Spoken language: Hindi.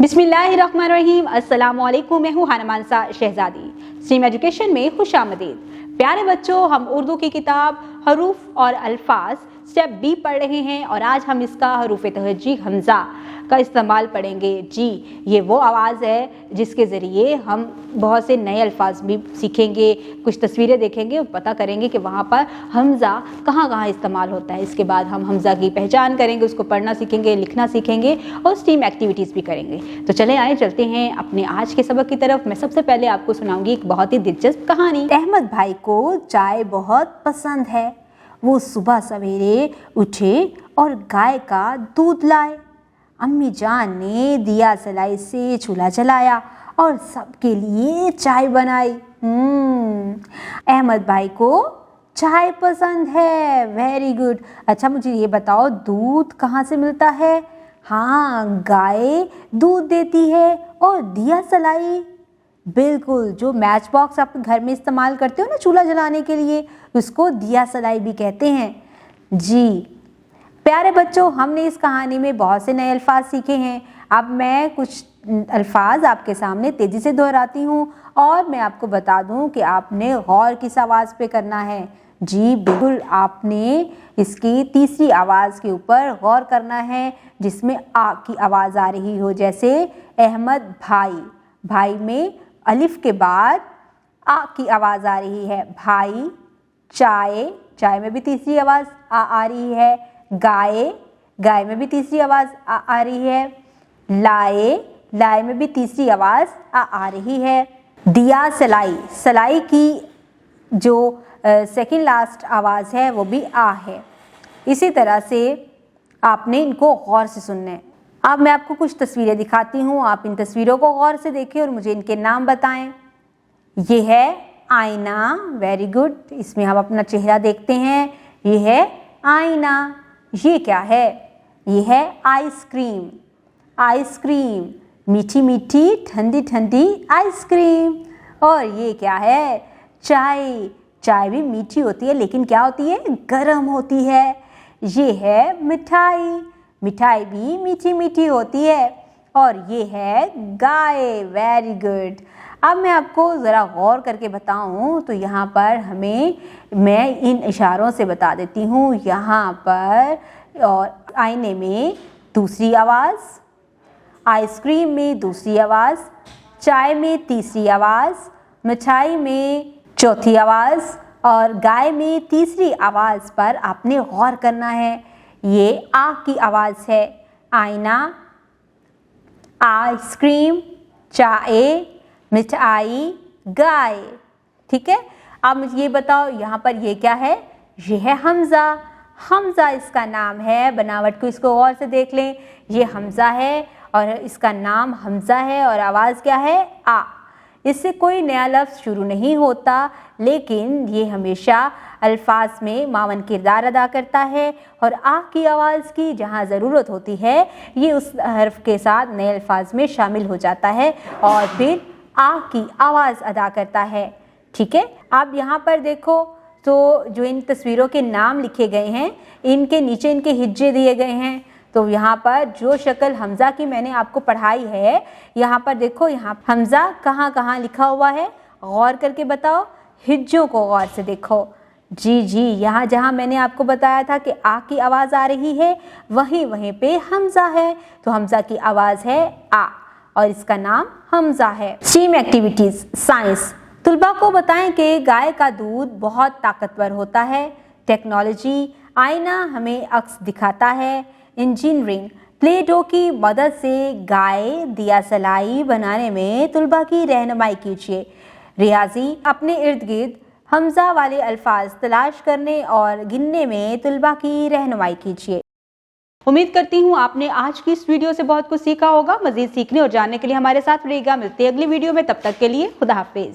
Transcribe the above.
बिस्मिल्लाहिर्रहमानिर्रहीम। अस्सलाम वालेकुम। मैं हूँ हानमानसा शहजादी। स्ट्रीम एजुकेशन में खुशामदीद। प्यारे बच्चों, हम उर्दू की किताब हरूफ और अल्फाज स्टेप बी पढ़ रहे हैं और आज हम इसका हरूफ तहज्जी हमज़ा का इस्तेमाल पढ़ेंगे। जी, ये वो आवाज़ है जिसके ज़रिए हम बहुत से नए अल्फाज भी सीखेंगे, कुछ तस्वीरें देखेंगे और पता करेंगे कि वहाँ पर हमज़ा कहाँ कहाँ इस्तेमाल होता है। इसके बाद हम हमज़ा की पहचान करेंगे, उसको पढ़ना सीखेंगे, लिखना सीखेंगे और स्टीम एक्टिविटीज़ भी करेंगे। तो चले आए चलते हैं अपने आज के सबक की तरफ। मैं सबसे पहले आपको सुनाऊंगी एक बहुत ही दिलचस्प कहानी। अहमद भाई को चाय बहुत पसंद है। वो सुबह सवेरे उठे और गाय का दूध लाए। अम्मी जान ने दिया सलाई से चूल्हा जलाया और सबके लिए चाय बनाई। अहमद भाई को चाय पसंद है। Very good. अच्छा, मुझे ये बताओ, दूध कहाँ से मिलता है? हाँ, गाय दूध देती है। और दिया सलाई, बिल्कुल, जो मैच बॉक्स आप घर में इस्तेमाल करते हो ना चूल्हा जलाने के लिए, उसको दिया सलाई भी कहते हैं। जी प्यारे बच्चों, हमने इस कहानी में बहुत से नए अल्फाज सीखे हैं। अब मैं कुछ अल्फाज आपके सामने तेज़ी से दोहराती हूँ और मैं आपको बता दूँ कि आपने गौर किस आवाज़ पे करना है। जी बिल्कुल, आपने इसकी तीसरी आवाज़ के ऊपर गौर करना है जिसमें आ की आवाज़ आ रही हो। जैसे अहमद भाई, भाई में अलिफ के बाद आ की आवाज़ आ रही है। भाई, चाय, चाय में भी तीसरी आवाज़ आ रही है। गाय, गाय में भी तीसरी आवाज़ आ रही है। लाए, लाए में भी तीसरी आवाज़ आ रही है। दिया सलाई, सलाई की जो सेकंड लास्ट आवाज़ है वो भी आ है। इसी तरह से आपने इनको गौर से सुनना है। अब मैं आपको कुछ तस्वीरें दिखाती हूँ, आप इन तस्वीरों को गौर से देखें और मुझे इनके नाम बताएं। ये है आईना। Very good. इसमें हम अपना चेहरा देखते हैं। ये है आईना। ये क्या है? ये है आइसक्रीम। आइसक्रीम, मीठी मीठी ठंडी ठंडी आइसक्रीम। और ये क्या है? चाय। चाय भी मीठी होती है लेकिन क्या होती है? गर्म होती है। ये है मिठाई। मिठाई भी मीठी मीठी होती है। और ये है गाय। Very good. अब मैं आपको ज़रा गौर करके बताऊं तो यहाँ पर मैं इन इशारों से बता देती हूँ। यहाँ पर और आईने में दूसरी आवाज़, आइसक्रीम में दूसरी आवाज़, चाय में तीसरी आवाज़, मिठाई में चौथी आवाज़ और गाय में तीसरी आवाज़ पर आपने गौर करना है। ये आ की आवाज़ है। आईना, आइसक्रीम, चाय, मिठाई, गाय। ठीक है। अब मुझे ये बताओ, यहाँ पर ये क्या है? ये है हमज़ा। हमज़ा इसका नाम है। बनावट को इसको गौर से देख लें। ये हमज़ा है और इसका नाम हमज़ा है और आवाज़ क्या है? आ। इससे कोई नया लफ्ज़ शुरू नहीं होता लेकिन ये हमेशा अल्फाज में मावन किरदार अदा करता है और आ की आवाज़ की जहाँ ज़रूरत होती है ये उस हर्फ के साथ नए अल्फाज में शामिल हो जाता है और फिर आ की आवाज़ अदा करता है। ठीक है। आप यहाँ पर देखो तो जो इन तस्वीरों के नाम लिखे गए हैं इनके नीचे इनके हिज्जे दिए गए हैं। तो यहाँ पर जो शक्ल हमज़ा की मैंने आपको पढ़ाई है, यहाँ पर देखो, यहाँ हमज़ा कहाँ कहाँ लिखा हुआ है, गौर करके बताओ। हिज्जों को गौर से देखो। जी जी, यहाँ जहाँ मैंने आपको बताया था कि आ की आवाज़ आ रही है वहीं पे हमज़ा है। तो हमज़ा की आवाज़ है आ और इसका नाम हमज़ा है। Stream activities science. तुलबा को बताएं कि गाय का दूध बहुत ताकतवर होता है। टेक्नोलॉजी, आईना हमें अक्स दिखाता है। इंजीनियरिंग, प्ले डो की मदद से गाय दिया सलाई बनाने में तुलबा की रहनुमाई कीजिए। रियाजी, अपने इर्द गिर्द हमज़ा वाले अल्फाज तलाश करने और गिनने में तुलबा की रहनुमाई कीजिए। उम्मीद करती हूँ आपने आज की इस वीडियो से बहुत कुछ सीखा होगा। मज़ीद सीखने और जानने के लिए हमारे साथ रहिएगा। मिलते हैं अगली वीडियो में, तब तक के लिए खुदा हाफिज़।